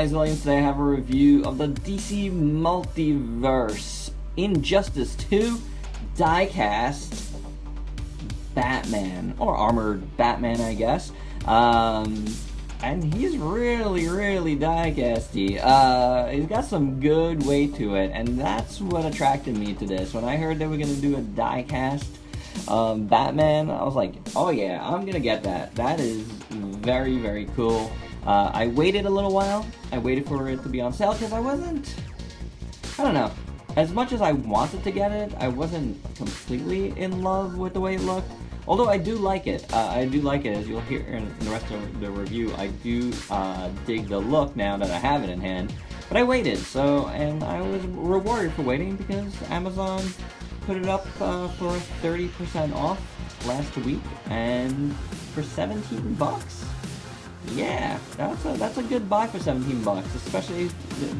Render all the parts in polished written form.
guys, Williams. Today I have a review of the DC Multiverse Injustice 2 diecast Batman, or armored Batman, I guess. And he's really die-casty. He's got some good weight to it, and that's what attracted me to this. When I heard they were gonna do a die-cast Batman, I was like, oh yeah, I'm gonna get that. That is very cool. I waited a little while. I waited for it to be on sale because I don't know. As much as I wanted to get it, I wasn't completely in love with the way it looked. Although I do like it. I do like it, as you'll hear in the rest of the review. I do dig the look now that I have it in hand. But I waited, and I was rewarded for waiting because Amazon put it up for 30% off last week, and for 17 bucks. Yeah, that's a good buy for 17 bucks, especially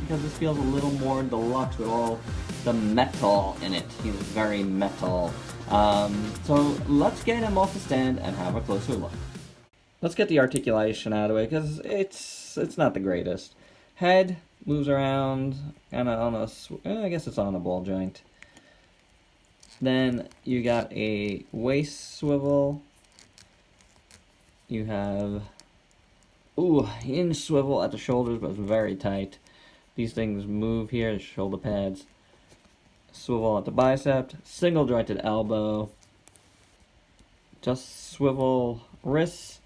because this feels a little more deluxe with all the metal in it. He's very metal. So let's get him off the stand and have a closer look. Let's get the articulation out of the way because it's not the greatest. Head moves around kind of on I guess it's on a ball joint. Then you got a waist swivel. You have hinge swivel at the shoulders, but it's very tight. These things move here, the shoulder pads. Swivel at the bicep, single jointed elbow. Just swivel wrists.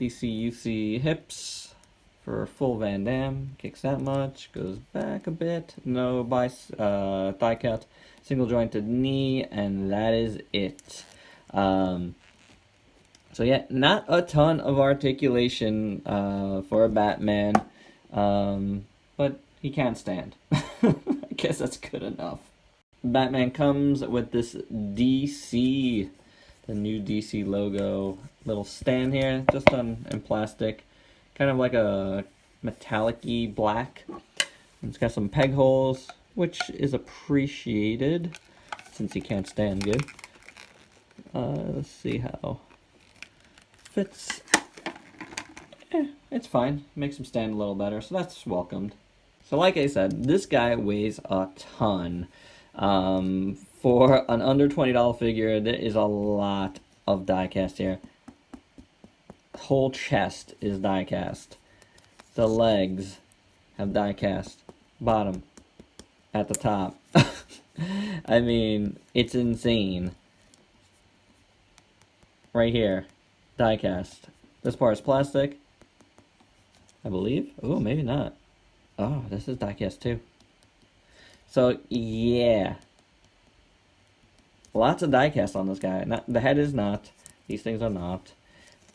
DC-UC hips for full Van Damme. Kicks that much, goes back a bit. No thigh cut. Single jointed knee, and that is it. So yeah, not a ton of articulation for a Batman, but he can stand. I guess that's good enough. Batman comes with this DC, the new DC logo, little stand here, just in plastic, kind of like a metallic-y black. It's got some peg holes, which is appreciated since he can't stand good. Let's see how fits. It's fine. Makes him stand a little better, so that's welcomed. So like I said, this guy weighs a ton. For an under $20 figure, there is a lot of diecast here. Whole chest is diecast. The legs have diecast. Bottom. At the top. I mean, it's insane. Right here. Diecast. This part is plastic, I believe. Oh, maybe not. Oh, this is diecast too. So yeah, lots of diecast on this guy. The head is not. These things are not.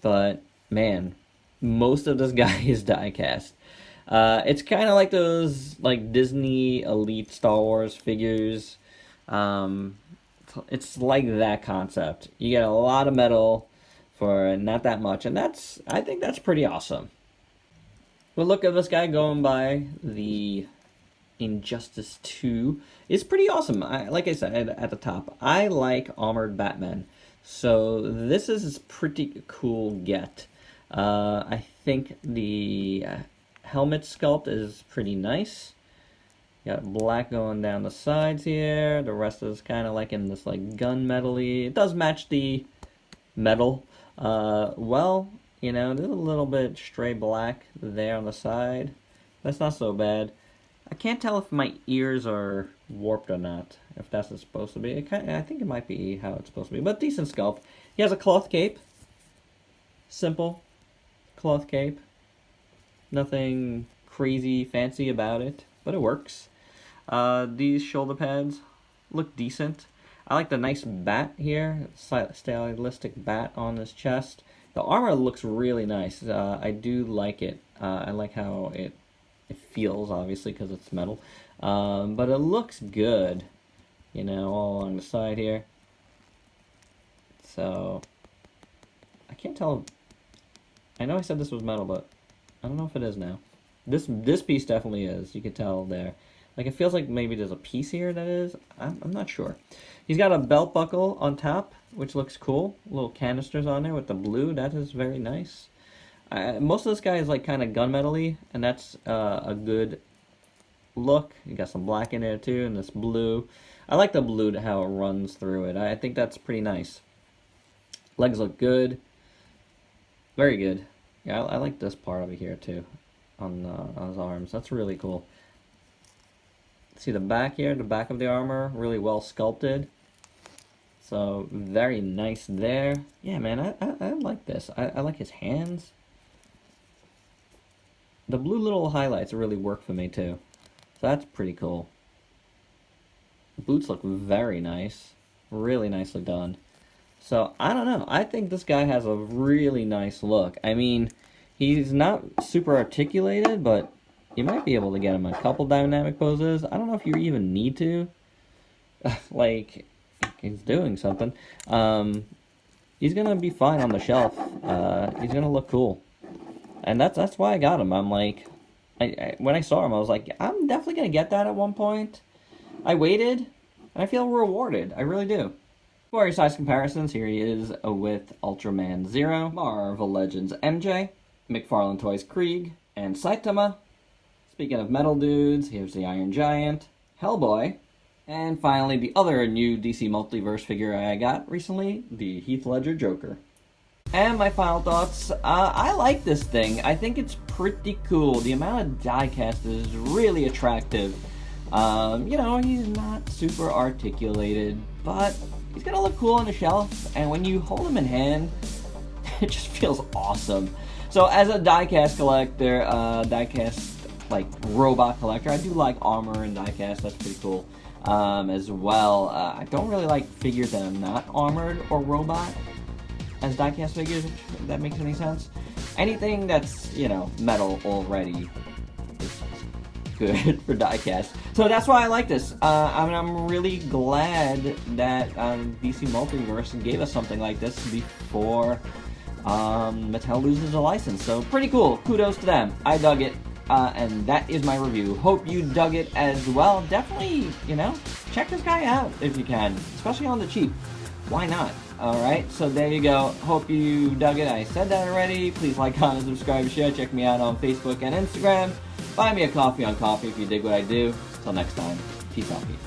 But man, most of this guy is diecast. It's kind of like those Disney Elite Star Wars figures. It's like that concept. You get a lot of metal for not that much, and I think that's pretty awesome. But look at this guy going by the Injustice 2 is pretty awesome. Like I said at the top, I like armored Batman, so this is a pretty cool get. I think the helmet sculpt is pretty nice. Got black going down the sides here. The rest is kind of like in this gunmetal-y. It does match the metal. Well, you know, there's a little bit stray black there on the side. That's not so bad. I can't tell if my ears are warped or not, if that's what it's supposed to be. I think it might be how it's supposed to be, but decent sculpt. He has a cloth cape. Simple cloth cape. Nothing crazy fancy about it, but it works. These shoulder pads look decent. I like the nice bat here, stylistic bat on his chest. The armor looks really nice. I do like it. I like how it feels, obviously, because it's metal. But it looks good, you know, all along the side here. So, I can't tell. I know I said this was metal, but I don't know if it is now. This piece definitely is. You can tell there. It feels like maybe there's a piece here that is. I'm not sure. He's got a belt buckle on top, which looks cool. Little canisters on there with the blue. That is very nice. Most of this guy is like kind of gunmetal-y, and that's a good look. You got some black in there too, and this blue. I like the blue to how it runs through it. I think that's pretty nice. Legs look good. Very good. Yeah, I like this part over here too, on his arms. That's really cool. See the back here, the back of the armor, really well sculpted. So very nice there. Yeah, man, I like this. I like his hands. The blue little highlights really work for me too. So that's pretty cool. The boots look very nice. Really nicely done. So, I don't know. I think this guy has a really nice look. I mean, he's not super articulated, but you might be able to get him a couple dynamic poses. I don't know if you even need to. Like, he's doing something. He's gonna be fine on the shelf. He's gonna look cool. And that's why I got him. I'm like, when I saw him, I was like, I'm definitely gonna get that at one point. I waited, and I feel rewarded. I really do. For your size comparisons, here he is with Ultraman Zero, Marvel Legends MJ, McFarlane Toys Krieg, and Saitama. Speaking of metal dudes, here's the Iron Giant, Hellboy, and finally the other new DC Multiverse figure I got recently, the Heath Ledger Joker. And my final thoughts, I like this thing. I think it's pretty cool. The amount of die-cast is really attractive. You know, he's not super articulated, but he's gonna look cool on the shelf, and when you hold him in hand, it just feels awesome. So as a diecast collector, diecast like robot collector, I do like armor and diecast. That's pretty cool as well. I don't really like figures that are not armored or robot as diecast figures, if that makes any sense. Anything that's, you know, metal already is good for diecast. So that's why I like this. I'm really glad that DC Multiverse gave us something like this before Mattel loses a license. So pretty cool. Kudos to them. I dug it. And that is my review. Hope you dug it as well. Definitely, you know, check this guy out if you can, especially on the cheap. Why not? Alright, so there you go. Hope you dug it. I said that already. Please like, comment, subscribe, share. Check me out on Facebook and Instagram. Buy me a coffee on Coffee if you dig what I do. Till next time, peace out, people.